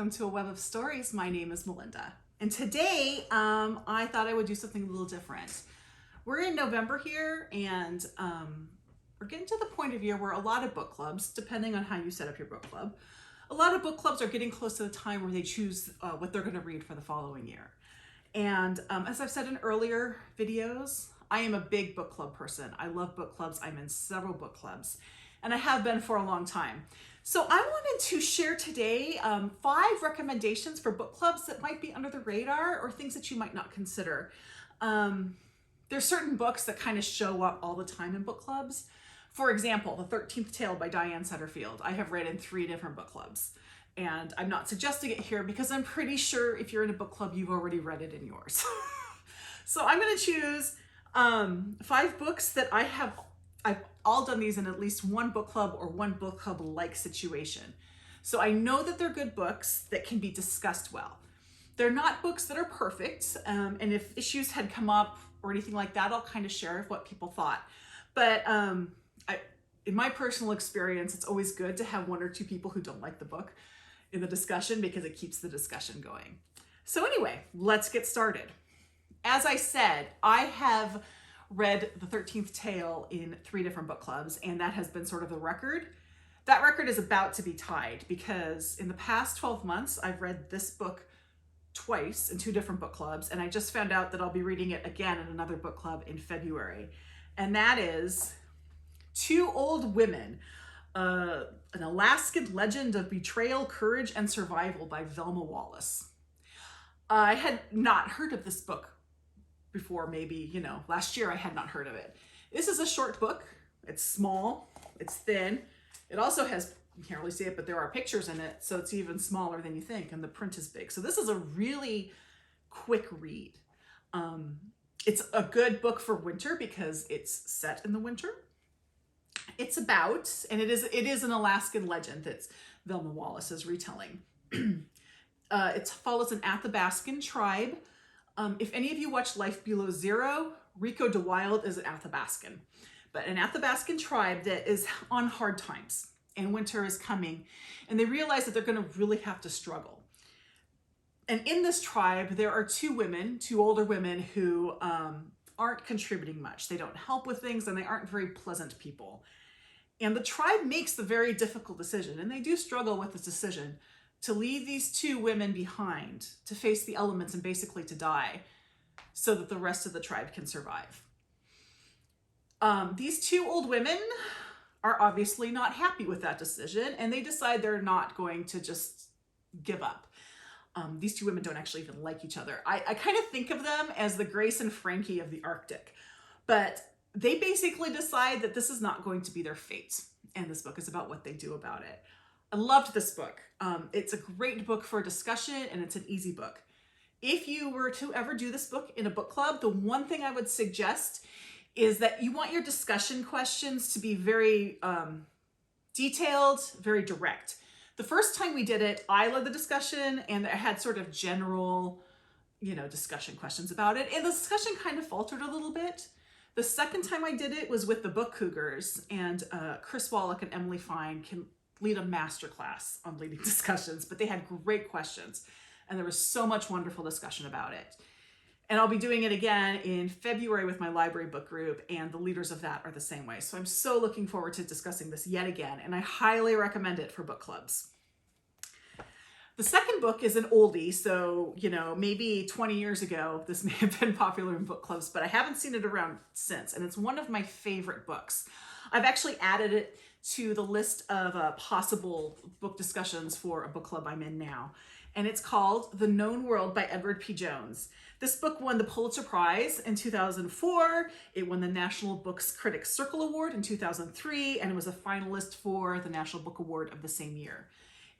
welcome to A Web of Stories. My name is Melinda, and today I thought I would do something a little different. We're in November here, and we're getting to the point of year where a lot of book clubs, depending on how you set up your book club, a lot of book clubs are getting close to the time where they choose what they're going to read for the following year. And as I've said in earlier videos, I am a big book club person. I love book clubs. I'm in several book clubs, and I have been for a long time. So I wanted to share today 5 recommendations for book clubs that might be under the radar or things that you might not consider. There's certain books that kind of show up all the time in book clubs. For example, The 13th Tale by Diane Setterfield, I have read in 3 different book clubs. And I'm not suggesting it here because I'm pretty sure if you're in a book club, you've already read it in yours. So I'm going to choose 5 books that I've all done these in at least one book club or one book club-like situation. So I know that they're good books that can be discussed well. They're not books that are perfect, and if issues had come up or anything like that, I'll kind of share what people thought. But in my personal experience, it's always good to have 1 or 2 people who don't like the book in the discussion because it keeps the discussion going. So anyway, let's get started. As I said, I have read The 13th Tale in 3 different book clubs, and that has been sort of the record. That record is about to be tied because in the past 12 months, I've read this book twice in 2 different book clubs, and I just found out that I'll be reading it again in another book club in February. And that is Two Old Women, an Alaskan Legend of Betrayal, Courage, and Survival by Velma Wallis. I had not heard of this book before, maybe, last year I had not heard of it. This is a short book. It's small, it's thin. It also has, you can't really see it, but there are pictures in it, so it's even smaller than you think, and the print is big. So this is a really quick read. It's a good book for winter because it's set in the winter. It's about, and it is an Alaskan legend that's Velma Wallis's retelling. It follows an Athabascan tribe. If any of you watch Life Below Zero, Rico DeWild is an Athabascan, but an Athabascan tribe that is on hard times and winter is coming, and they realize that they're going to really have to struggle. And in this tribe, there are 2 older women who aren't contributing much. They don't help with things, and they aren't very pleasant people. And the tribe makes the very difficult decision, and they do struggle with this decision, to leave these 2 women behind, to face the elements and basically to die so that the rest of the tribe can survive. These 2 old women are obviously not happy with that decision, and they decide they're not going to just give up. These 2 women don't actually even like each other. I kind of think of them as the Grace and Frankie of the Arctic, but they basically decide that this is not going to be their fate, and this book is about what they do about it. I loved this book. It's a great book for discussion, and it's an easy book. If you were to ever do this book in a book club, the one thing I would suggest is that you want your discussion questions to be very detailed, very direct. The first time we did it, I led the discussion, and I had sort of general, discussion questions about it, and the discussion kind of faltered a little bit. The second time I did it was with the Book Cougars, and Chris Wallach and Emily Fine can lead a masterclass on leading discussions, but they had great questions, and there was so much wonderful discussion about it. And I'll be doing it again in February with my library book group, and the leaders of that are the same way. So I'm so looking forward to discussing this yet again, and I highly recommend it for book clubs. The second book is an oldie, so, maybe 20 years ago, this may have been popular in book clubs, but I haven't seen it around since, and it's one of my favorite books. I've actually added it to the list of possible book discussions for a book club I'm in now, and it's called The Known World by Edward P. Jones. This book won the Pulitzer Prize in 2004. It won the National Books Critics Circle Award in 2003, and it was a finalist for the National Book Award of the same year.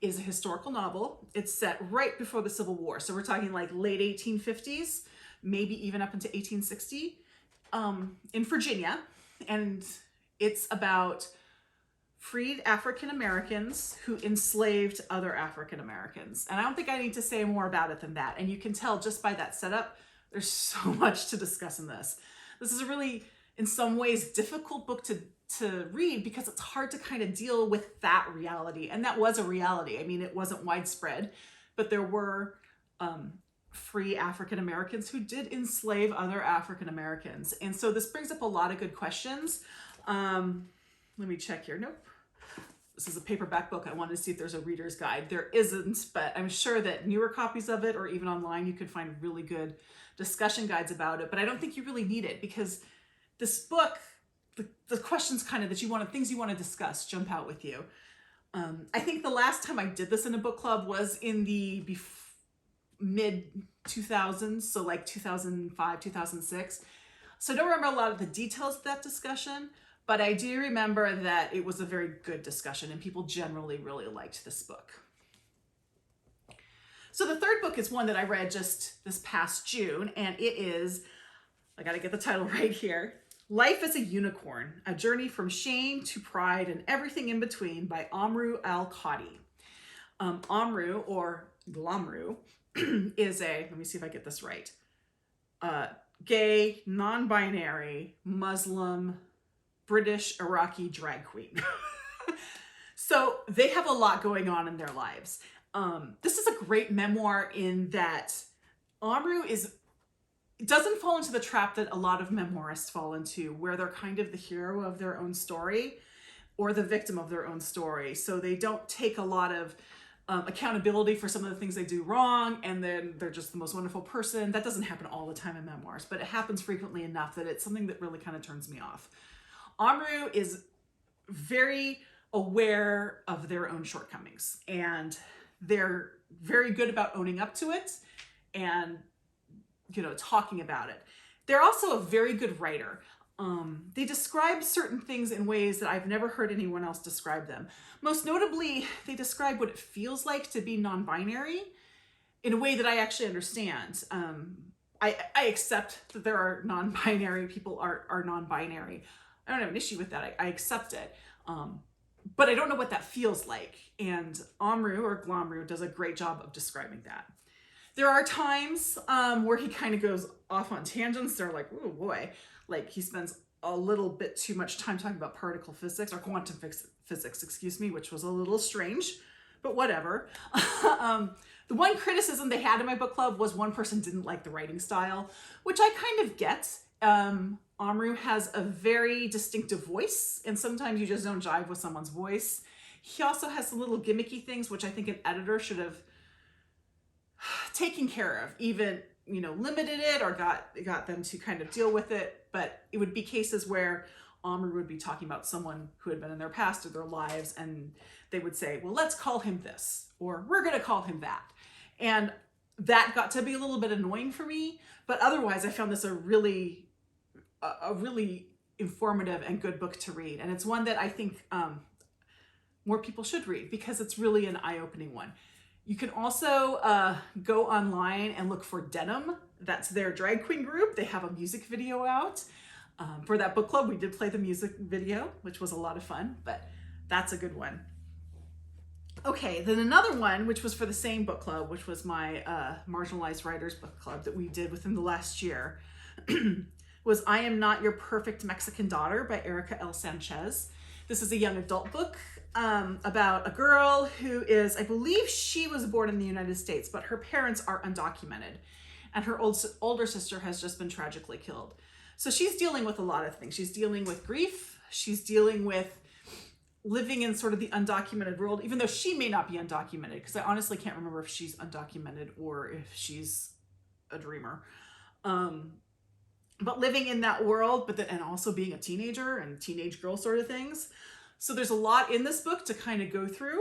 It is a historical novel. It's set right before the Civil War, so we're talking like late 1850s, maybe even up into 1860, in Virginia, and it's about freed African Americans who enslaved other African Americans. And I don't think I need to say more about it than that. And you can tell just by that setup, there's so much to discuss in this. This is a really, in some ways, difficult book to read because it's hard to kind of deal with that reality. And that was a reality. I mean, it wasn't widespread, but there were free African Americans who did enslave other African Americans. And so this brings up a lot of good questions. Let me check here. Nope. This is a paperback book. I wanted to see if there's a reader's guide. There isn't, but I'm sure that newer copies of it or even online, you could find really good discussion guides about it. But I don't think you really need it because this book, the questions kind of that you want, things you want to discuss jump out with you. I think the last time I did this in a book club was in the mid 2000s, so like 2005, 2006. So I don't remember a lot of the details of that discussion, but I do remember that it was a very good discussion and people generally really liked this book. So the third book is one that I read just this past June, and it is, I got to get the title right here, Life as a Unicorn, A Journey from Shame to Pride and Everything in Between by Amrou Al-Kadhi. Amrou, or Glamrou, is a, let me see if I get this right, gay, non-binary, Muslim, British, Iraqi drag queen. So they have a lot going on in their lives. This is a great memoir in that Amrou doesn't fall into the trap that a lot of memoirists fall into, where they're kind of the hero of their own story or the victim of their own story. So they don't take a lot of accountability for some of the things they do wrong, and then they're just the most wonderful person. That doesn't happen all the time in memoirs, but it happens frequently enough that it's something that really kind of turns me off. Amrou is very aware of their own shortcomings, and they're very good about owning up to it and, you know, talking about it. They're also a very good writer. They describe certain things in ways that I've never heard anyone else describe them. Most notably, they describe what it feels like to be non-binary in a way that I actually understand. I accept that there are non-binary people are non-binary. I don't have an issue with that. I accept it. But I don't know what that feels like. And Amrou, or Glamrou, does a great job of describing that. There are times where he kind of goes off on tangents. They're like, oh boy, like he spends a little bit too much time talking about particle physics or quantum physics, excuse me, which was a little strange, but whatever. The one criticism they had in my book club was one person didn't like the writing style, which I kind of get. Amrou has a very distinctive voice, and sometimes you just don't jive with someone's voice. He also has some little gimmicky things, which I think an editor should have taken care of, even, you know, limited it or got them to kind of deal with it. But it would be cases where Amrou would be talking about someone who had been in their past or their lives, and they would say, well, let's call him this, or we're going to call him that. And that got to be a little bit annoying for me. But otherwise, I found this a really informative and good book to read. And it's one that I think more people should read because it's really an eye-opening one. You can also go online and look for Denim. That's their drag queen group. They have a music video out. For that book club, we did play the music video, which was a lot of fun, but that's a good one. Okay, then another one, which was for the same book club, which was my Marginalized Writers book club that we did within the last year, was I Am Not Your Perfect Mexican Daughter by Erika Sánchez. This is a young adult book about a girl who is, I believe she was born in the United States, but her parents are undocumented, and her older sister has just been tragically killed. So she's dealing with a lot of things. She's dealing with grief. She's dealing with living in sort of the undocumented world, even though she may not be undocumented, because I honestly can't remember if she's undocumented or if she's a dreamer. But living in that world, and also being a teenager and teenage girl sort of things. So there's a lot in this book to kind of go through.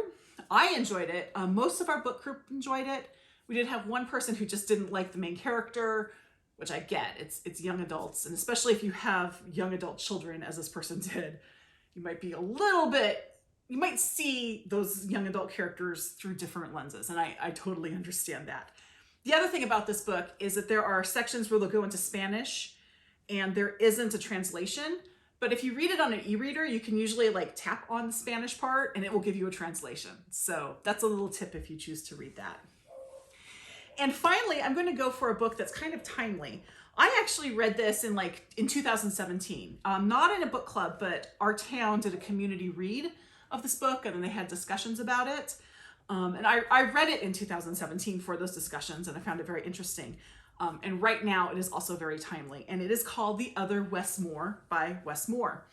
I enjoyed it. Most of our book group enjoyed it. We did have one person who just didn't like the main character, which I get. It's young adults, and especially if you have young adult children, as this person did, you might be you might see those young adult characters through different lenses, and I totally understand that. The other thing about this book is that there are sections where they'll go into Spanish, and there isn't a translation. But if you read it on an e-reader, you can usually like tap on the Spanish part and it will give you a translation. So that's a little tip if you choose to read that. And finally, I'm going to go for a book that's kind of timely. I actually read this in 2017, not in a book club, but our town did a community read of this book, and then they had discussions about it. And I read it in 2017 for those discussions, and I found it very interesting. And right now it is also very timely, and it is called The Other Wes Moore by Wes Moore.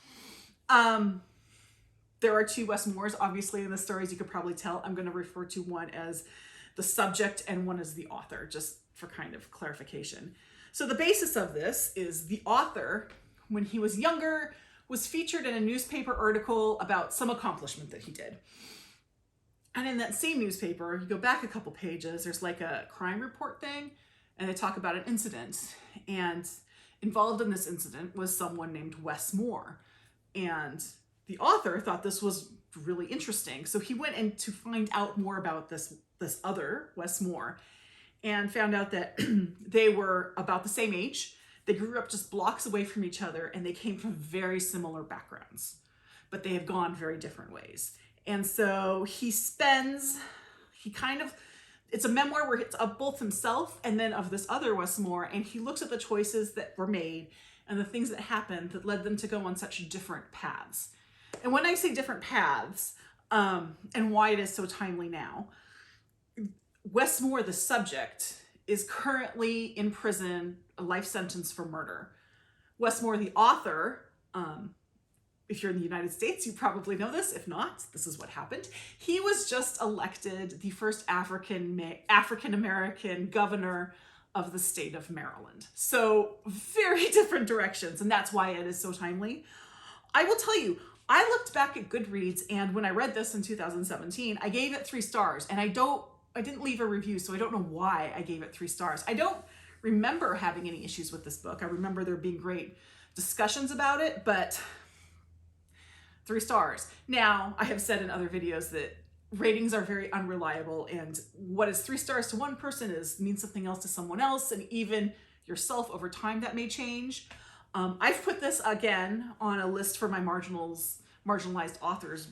There are two Wes Moores, obviously, in the stories. You could probably tell. I'm going to refer to one as the subject and one as the author, just for kind of clarification. So the basis of this is the author, when he was younger, was featured in a newspaper article about some accomplishment that he did. And in that same newspaper, you go back a couple pages, there's like a crime report thing, and they talk about an incident. And involved in this incident was someone named Wes Moore. And the author thought this was really interesting. So he went in to find out more about this other Wes Moore, and found out that they were about the same age. They grew up just blocks away from each other, and they came from very similar backgrounds, but they have gone very different ways. And so it's a memoir where it's of both himself and then of this other Wes Moore, and he looks at the choices that were made and the things that happened that led them to go on such different paths. And when I say different paths, and why it is so timely now, Wes Moore, the subject, is currently in prison, a life sentence for murder. Wes Moore, the author, if you're in the United States, you probably know this. If not, this is what happened. He was just elected the first African-American governor of the state of Maryland. So very different directions, and that's why it is so timely. I will tell you, I looked back at Goodreads, and when I read this in 2017, I gave it 3 stars, and I didn't leave a review, so I don't know why I gave it 3 stars. I don't remember having any issues with this book. I remember there being great discussions about it, but 3 stars. Now, I have said in other videos that ratings are very unreliable, and what is 3 stars to one person means something else to someone else, and even yourself over time that may change. I've put this again on a list for my marginalized authors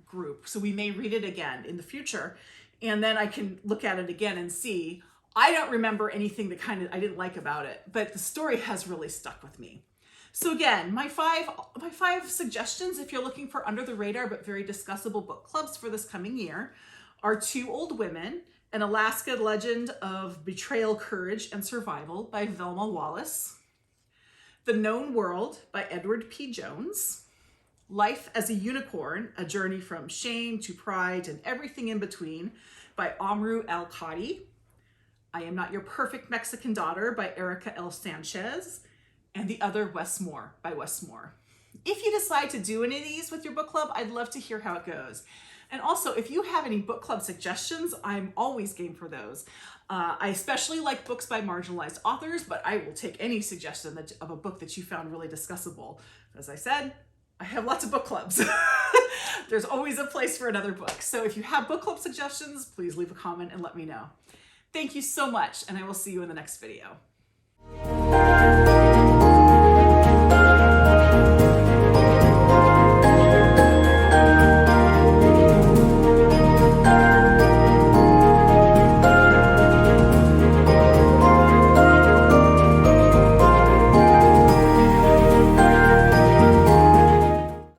group, so we may read it again in the future, and then I can look at it again and see. I don't remember anything that I didn't like about it, but the story has really stuck with me. So again, my five suggestions, if you're looking for under the radar but very discussable book clubs for this coming year, are 2 Old Women, An Alaska Legend of Betrayal, Courage, and Survival by Velma Wallis, The Known World by Edward P. Jones, Life as a Unicorn, A Journey from Shame to Pride and Everything in Between by Amrou Al-Kadhi, I Am Not Your Perfect Mexican Daughter by Erika L. Sánchez, and The Other Wes Moore by Wes Moore. If you decide to do any of these with your book club, I'd love to hear how it goes. And also, if you have any book club suggestions, I'm always game for those. I especially like books by marginalized authors, but I will take any suggestion of a book that you found really discussable. As I said, I have lots of book clubs. There's always a place for another book. So if you have book club suggestions, please leave a comment and let me know. Thank you so much, and I will see you in the next video.